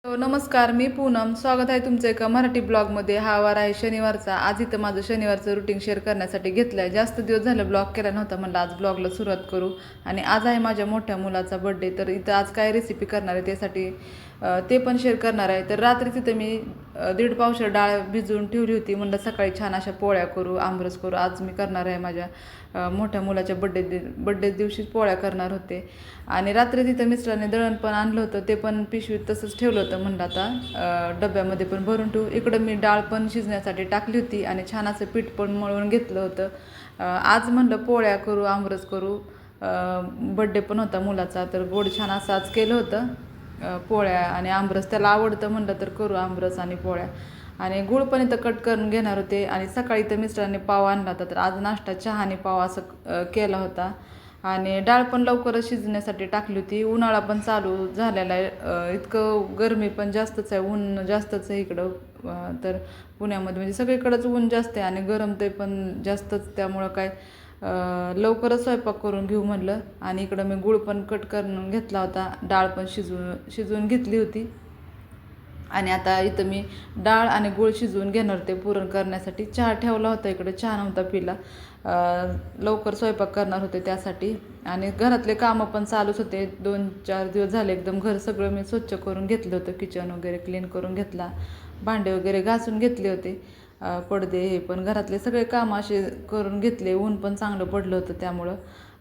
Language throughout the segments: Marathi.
नमस्कार, मी पूनम. स्वागत आहे तुमचं एका मराठी ब्लॉगमध्ये. हा वार आहे शनिवारचा. आज इथं माझं शनिवारचं रुटीन शेअर करण्यासाठी घेतलं आहे. जास्त दिवस झालं ब्लॉग केला नव्हता, म्हणलं आज ब्लॉगला सुरुवात करू. आणि आज आहे माझ्या मोठ्या मुलाचा बड्डे, तर इथं आज काय रेसिपी करणार आहे त्यासाठी ते पण शेअर करणार आहे. तर रात्री तिथं मी 1.5 पावशेर डाळ भिजवून ठेवली होती. म्हणलं सकाळी छान अशा पोळ्या करू, आमरस करू. आज मी करणार आहे माझ्या मोठ्या मुलाच्या बड्डे दिवशीच पोळ्या करणार होते. आणि रात्री तिथं मिस्टरांनी दळण पण आणलं होतं, ते पण पिशवीत तसंच ठेवलं होतं. म्हणलं आता डब्यामध्ये पण भरून ठेवू. इकडं मी डाळ पण शिजण्यासाठी टाकली होती आणि छान असं पीठ पण मळून घेतलं होतं. आज म्हणलं पोळ्या करू, आमरस करू. बड्डे पण होता मुलाचा, तर गोड छान असं आज केलं होतं. पोळ्या आणि आमरस त्याला आवडतं, म्हणलं तर करू आमरस आणि पोळ्या. आणि गुळ पण इथं कट करून घेणार होते. आणि सकाळी तर मिस्टरांनी पाव आणला होता, तर आज नाश्ता चहा आणि पाव असं केला होता. आणि डाळ पण लवकरच शिजण्यासाठी टाकली होती. उन्हाळा पण चालू झालेला आहे. इतकं गरमी पण जास्तच आहे, ऊन जास्तच आहे इकडं. तर पुण्यामध्ये म्हणजे सगळीकडंच ऊन जास्त आहे आणि गरम ते पण जास्तच. त्यामुळं काय लवकरच स्वयंपाक करून घेऊ म्हणलं. आणि इकडं मी गूळ पण कट करून घेतला होता, डाळ पण शिजवून घेतली होती. आणि आता इथं मी डाळ आणि गूळ शिजवून घेणार होते पुरण करण्यासाठी. चहा ठेवला होता इकडे, चहा नव्हता पिला. लवकर स्वयंपाक करणार होते त्यासाठी. आणि घरातले कामं पण चालूच होते. 2-4 दिवस झाले एकदम घर सगळं मी स्वच्छ करून घेतलं होतं. किचन वगैरे क्लीन करून घेतला, भांडे वगैरे घासून घेतले होते. पडदे हे पण घरातले सगळे कामं असे करून घेतले. ऊन पण चांगलं पडलं होतं त्यामुळं.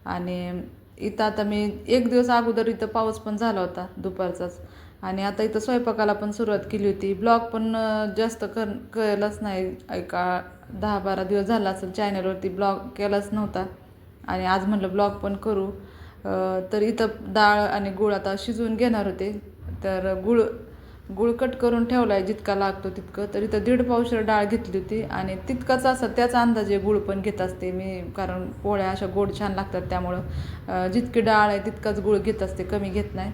आणि इथं आता मी 1 दिवस अगोदर इथं पाऊस पण झाला होता दुपारचाच. आणि आता इथं स्वयंपाकाला पण सुरुवात केली होती. ब्लॉग पण जास्त केलाच नाही. एका 10-12 दिवस झाला असेल चॅनलवरती ब्लॉग केलाच नव्हता. आणि आज म्हणलं ब्लॉग पण करू. तर इथं डाळ आणि गूळ आता शिजवून घेणार होते. तर गूळ कट करून ठेवला आहे जितका लागतो तितकं. तर इथं 1.5 पावशेर डाळ घेतली होती आणि तितकाच असं त्याचा अंदाजे गूळ पण घेत असते मी, कारण पोळ्या अशा गोड छान लागतात. त्यामुळं जितकी डाळ आहे तितकाच गूळ घेत असते, कमी घेत नाही.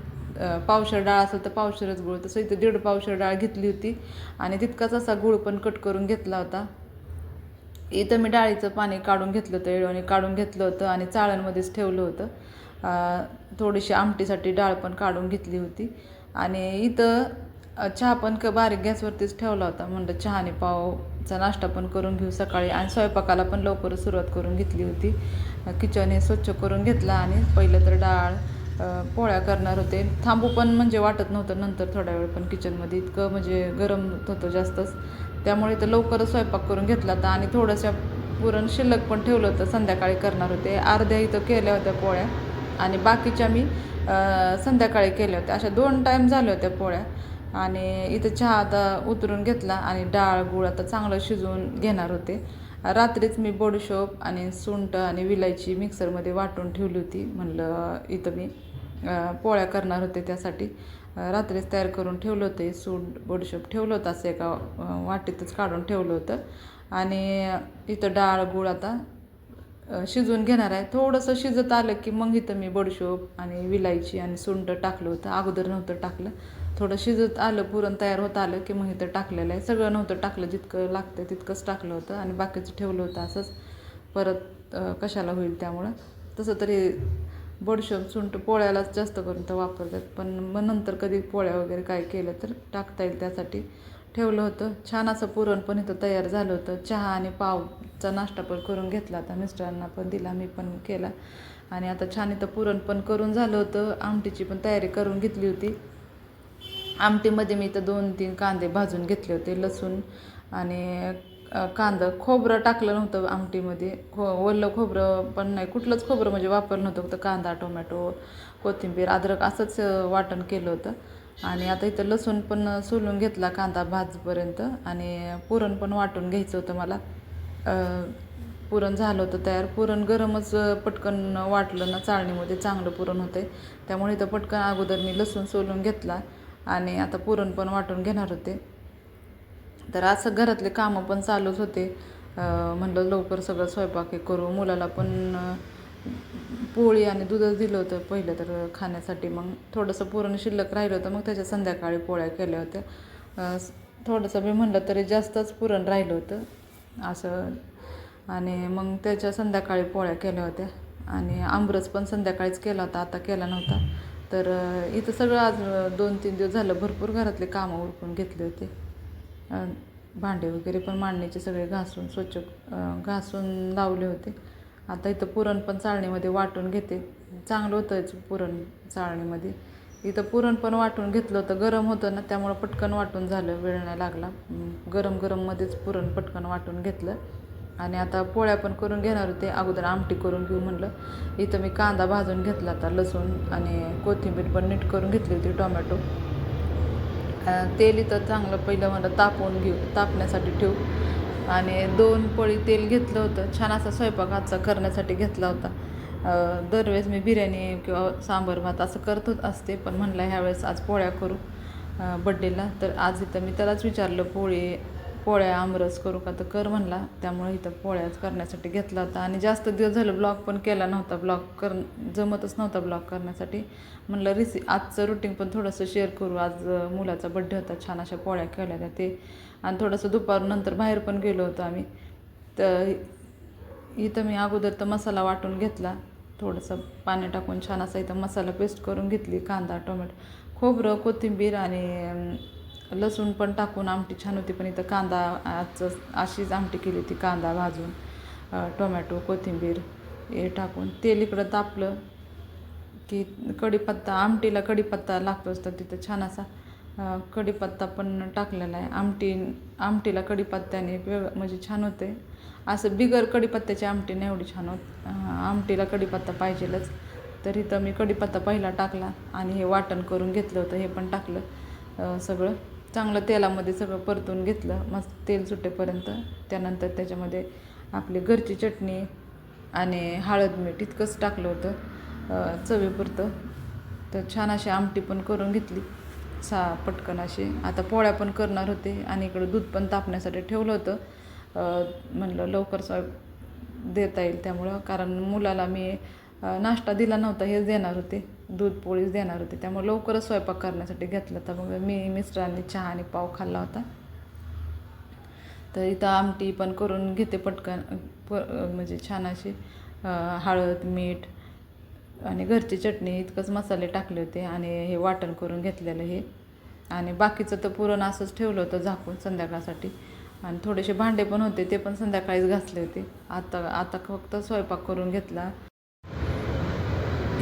पावशेर डाळ असेल तर पावशेरच गूळ, तसं इथं 1.5 पावशेर डाळ घेतली होती. आणि तितकाच असा गूळ पण कट करून घेतला होता. इथं मी डाळीचं पाणी काढून घेतलं होतं, येळवणी काढून घेतलं होतं आणि चाळणमध्येच ठेवलं होतं. थोडीशी आमटीसाठी डाळ पण काढून घेतली होती. आणि इथं चहा पण बारीक गॅसवरतीच ठेवला होता. म्हणलं चहा आणि पावचा नाश्ता पण करून घेऊ सकाळी. आणि स्वयंपाकाला पण लवकरच सुरुवात करून घेतली होती. किचन हे स्वच्छ करून घेतला आणि पहिलं तर डाळ पोळ्या करणार होते. थांबू पण म्हणजे वाटत नव्हतं नंतर थोड्या वेळ पण किचनमध्ये, इतकं म्हणजे गरम होतं जास्तच. त्यामुळे तर लवकरच स्वयंपाक करून घेतला होता. आणि थोडंसं पुरण शिल्लक पण ठेवलं होतं, संध्याकाळी करणार होते. अर्ध्या इथं केल्या होत्या पोळ्या आणि बाकीच्या मी संध्याकाळी केल्या होत्या. अशा 2 टाईम झाल्या होत्या पोळ्या. आणि इथं चहा आता उतरून घेतला आणि डाळ गूळ आता चांगलं शिजवून घेणार होते. रात्रीच मी बडीशोप आणि सुंठ आणि विलायची मिक्सरमध्ये वाटून ठेवली होती. म्हणलं इथं मी पोळ्या करणार होते त्यासाठी रात्रीच तयार करून ठेवलं होते. सूंठ बडीशोप ठेवलं होतं असं एका वाटीतच काढून ठेवलं होतं. आणि इथं डाळ गूळ आता शिजवून घेणार आहे. थोडंसं शिजत आलं की मग इथं मी बडीशोप आणि विलायची आणि सुंठ टाकलं होतं, अगोदर नव्हतं टाकलं. थोडं शिजत आलं, पुरण तयार होत आलं की मग इथं टाकलेलं आहे. सगळं नव्हतं टाकलं, जितकं लागतं तितकंच टाकलं होतं आणि बाकीचं ठेवलं होतं असंच. परत कशाला होईल त्यामुळं. तसं तरी बडीशोप सुंठ पोळ्यालाच जास्त करून तर वापरतात, पण मग नंतर कधी पोळ्या वगैरे काय केलं तर टाकता येईल त्यासाठी ठेवलं होतं. छान असं पुरण पण इथं तयार झालं होतं. चहा आणि पावचा नाश्ता पण करून घेतला आता, मिस्टरांना पण दिला, मी पण केला. आणि आता छान इथं पुरण पण करून झालं होतं. आमटीची पण तयारी करून घेतली होती. आमटीमध्ये मी इथं 2-3 कांदे भाजून घेतले होते, लसूण आणि कांदा. खोबरं टाकलं नव्हतं आमटीमध्ये, ओलं खोबरं पण नाही, कुठलंच खोबरं म्हणजे वापरलं नव्हतं. फक्त कांदा, टोमॅटो, कोथिंबीर, अद्रक असंच वाटण केलं होतं. आणि आता इथं लसूण पण सोलून घेतला कांदा भाजपर्यंत. आणि पुरण पण वाटून घ्यायचं होतं मला. पुरण झालं होतं तयार. पुरण गरमच पटकन वाटलं ना चाळणीमध्ये चांगलं पुरण होतं, त्यामुळे इथं पटकन अगोदर मी लसूण सोलून घेतला आणि आता पुरण पण वाटून घेणार होते. तर असं घरातले कामं पण चालूच होते. म्हणलं लवकर सगळं स्वयंपाक हे करू. मुलाला पण पोळी आणि दूधच दिलं होतं पहिलं तर खाण्यासाठी. मग थोडंसं पुरण शिल्लक राहिलं होतं, मग त्याच्या संध्याकाळी पोळ्या केल्या होत्या. थोडंसं मी म्हणलं तरी जास्तच पुरण राहिलं होतं असं. आणि मग त्याच्या संध्याकाळी पोळ्या केल्या होत्या. आणि आमरस पण संध्याकाळीच केला होता, आता केला नव्हता. तर इथं सगळं आज 2-3 दिवस झालं भरपूर घरातले कामं उरकून घेतले होते. भांडे वगैरे पण मांडणीचे सगळे घासून स्वच्छ घासून लावले होते. आता इथं पुरण पण चाळणीमध्ये वाटून घेते. चांगलं होतं पुरण चाळणीमध्ये. इथं पुरण पण वाटून घेतलं होतं. गरम होतं ना, त्यामुळं पटकन वाटून झालं, वेळ नाही लागला. गरम गरममध्येच पुरण पटकन वाटून घेतलं. आणि आता पोळ्या पण करून घेणार होते. अगोदर आमटी करून घेऊ म्हणलं. इथं मी कांदा भाजून घेतला, आता लसूण आणि कोथिंबीर पण नीट करून घेतली होती, टोमॅटो. तेल इथं चांगलं पहिलं म्हणलं तापण्यासाठी ठेवू. आणि 2 पळी तेल घेतलं होतं. छान असा स्वयंपाक आजचा करण्यासाठी घेतला होता. दरवेळेस मी बिर्याणी किंवा सांबार भात असं करतच असते, पण म्हणलं ह्यावेळेस आज पोळ्या करू बड्डेला. तर आज इथं मी त्यालाच विचारलं, पोळ्या आमरस करू का, तर कर म्हणला. त्यामुळे इथं पोळ्याच करण्यासाठी घेतला होता. आणि जास्त दिवस झालं ब्लॉग पण केला नव्हता. जमतच नव्हता ब्लॉग करण्यासाठी. म्हणलं आजचं रुटीन पण थोडंसं शेअर करू. आज मुलाचा बड्डे होता, छान अशा पोळ्या केल्या ते. आणि थोडंसं दुपारनंतर बाहेर पण गेलो होतो आम्ही. तर इथं मी अगोदर तर मसाला वाटून घेतला, थोडंसं पाणी टाकून छान असा इथं मसाला पेस्ट करून घेतली. कांदा, टोमॅटो, खोबरं, कोथिंबीर आणि लसूण पण टाकून आमटी छान होती. पण इथं कांदा अशीच आमटी केली होती, कांदा भाजून, टोमॅटो, कोथिंबीर हे टाकून. तेल इकडं तापलं की कढीपत्ता, आमटीला कढीपत्ता लागतो असतं, तिथं छान असा कढीपत्ता पण टाकलेला आहे. आमटीला कढीपत्त्याने म्हणजे छान होते. असं बिगर कढीपत्त्याची आमटी नाही एवढी छान होत. आमटीला कढीपत्ता पाहिजेलच. तर इथं मी कढीपत्ता पहिला टाकला आणि हे वाटण करून घेतलं होतं, हे पण टाकलं. सगळं चांगलं तेलामध्ये सगळं परतून घेतलं, मस्त तेल सुटेपर्यंत. त्यानंतर त्याच्यामध्ये आपली घरची चटणी आणि हळद, मीठ इतकंच टाकलं होतं चवीपुरतं. तर छान अशी आमटी पण करून घेतली पटकन अशी. आता पोळ्या पण करणार होते आणि इकडं दूध पण तापण्यासाठी ठेवलं होतं. म्हणलं लवकर देता येईल त्यामुळं, कारण मुलाला मी नाश्ता दिला नव्हता, हेच देणार होते, दूध पोळीच देणार होते. त्यामुळे लवकरच स्वयंपाक करण्यासाठी घेतला. तर मग मिस्टरांनी चहा आणि पाव खाल्ला होता. तर इथं आमटी पण करून घेते पटकन, म्हणजे छान अशी हळद, मीठ आणि घरची चटणी इतकंच मसाले टाकले होते आणि हे वाटण करून घेतलेलं हे. आणि बाकीचं तर पुरण असंच ठेवलं होतं झाकून संध्याकाळसाठी. आणि थोडेसे भांडे पण होते, ते पण संध्याकाळीच घासले होते. आता फक्त स्वयंपाक करून घेतला.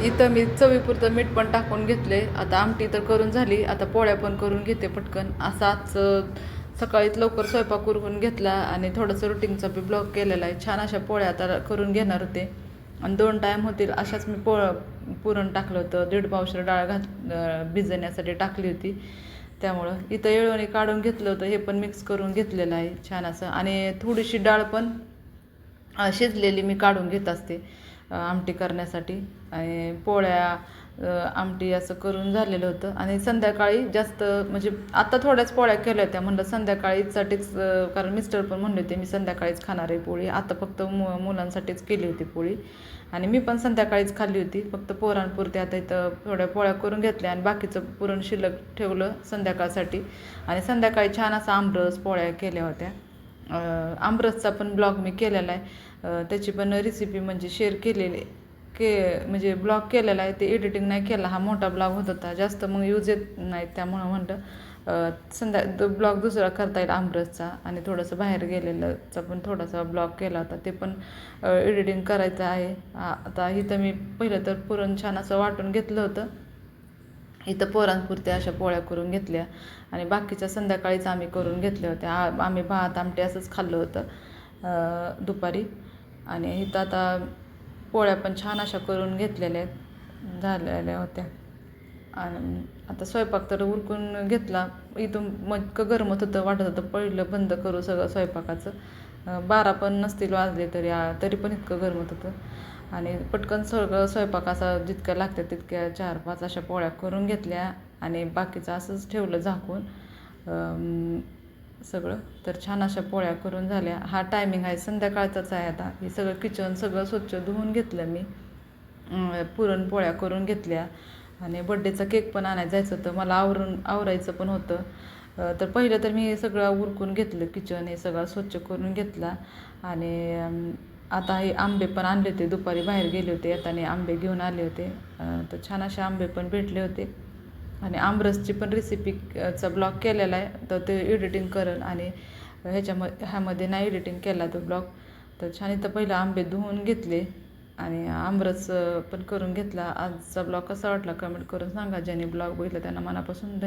इथं मी चवीपुरतं मीठ पण टाकून घेतले. आता आमटी तर करून झाली, आता पोळ्या पण करून घेते पटकन. असाच सकाळीच लवकर स्वयंपाक करून घेतला आणि थोडंसं रुटीनचा बी ब्लॉग केलेला आहे. छान अशा पोळ्या आता करून घेणार होते आणि 2 टाईम होतील अशाच मी पुरण टाकलं होतं. 1.5 पावशेर डाळ भिजवण्यासाठी टाकली होती. त्यामुळं इथं येळवणी काढून घेतलं होतं, हे पण मिक्स करून घेतलेलं आहे छान असं. आणि थोडीशी डाळ पण शिजलेली मी काढून घेत असते आमटी करण्यासाठी. आणि पोळ्या, आमटी असं करून झालेलं होतं. आणि संध्याकाळी जास्त म्हणजे आता थोड्याच पोळ्या केल्या होत्या, म्हणलं संध्याकाळीसाठीच, कारण मिस्टर पण म्हणले होते मी संध्याकाळीच खाणार आहे पोळी. आता फक्त मुलांसाठीच केली होती पोळी आणि मी पण संध्याकाळीच खाल्ली होती, फक्त पोरांपुरती. आता इथं थोड्या पोळ्या करून घेतल्या आणि बाकीचं पुरण शिल्लक ठेवलं संध्याकाळसाठी. आणि संध्याकाळी छान असा आमरस पोळ्या केल्या होत्या. आमरसचा पण ब्लॉग मी केलेला आहे, त्याची पण रेसिपी म्हणजे शेअर केलेली म्हणजे ब्लॉग केलेला आहे. ते एडिटिंग नाही केला, हा मोठा ब्लॉग होत होता, जास्त मग यूज येत नाही. त्यामुळं म्हणलं ब्लॉग दुसरा करता येईल आमरसचा. आणि थोडंसं बाहेर गेलेलंचा पण थोडासा ब्लॉग केला होता, ते पण एडिटिंग करायचं आहे. आता इथं मी पहिलं तर पुरण छान असं वाटून घेतलं होतं. इथं पोरांपुरत्या अशा पोळ्या करून घेतल्या आणि बाकीच्या संध्याकाळीच आम्ही करून घेतल्या होत्या. आम्ही भात आमटी असंच खाल्लं होतं दुपारी. आणि इथं आता पोळ्या पण छान अशा करून घेतलेल्या झालेल्या होत्या. आणि आता स्वयंपाक तर उरकून घेतला. इथून मग गरमत होतं, वाटत होतं पहिलं बंद करू सगळं स्वयंपाकाचं. 12 पण नसतील वाजले तरी पण इतकं गरमत होतं. आणि पटकन सगळं स्वयंपाक असा जितक्या लागतात तितक्या 4-5 अशा पोळ्या करून घेतल्या आणि बाकीचं असंच ठेवलं झाकून सगळं. तर छान अशा पोळ्या करून झाल्या. हा टायमिंग आहे संध्याकाळचाच आहे. आता हे सगळं किचन सगळं स्वच्छ धुवून घेतलं मी, पुरणपोळ्या करून घेतल्या. आणि बड्डेचा केक पण आणायला जायचं होतं मला, आवरायचं पण होतं. तर पहिलं तर मी हे सगळं उरकून घेतलं, किचन हे सगळं स्वच्छ करून घेतला. आणि आता हे आंबे पण आणले होते, दुपारी बाहेर गेले होते, येताना आंबे घेऊन आले होते. तर छान असे आंबे पण भेटले होते. आणि आमरसची पण रेसिपीचा ब्लॉग केलेला आहे, तर ते एडिटिंग करेल. आणि ह्यामध्ये नाही एडिटिंग केला तो ब्लॉग. तर छान इथं पहिलं आंबे धुवून घेतले आणि आमरस पण करून घेतला. आजचा ब्लॉग कसा वाटला कमेंट करून सांगा. ज्यांनी ब्लॉग बघितला त्यांना मनापासून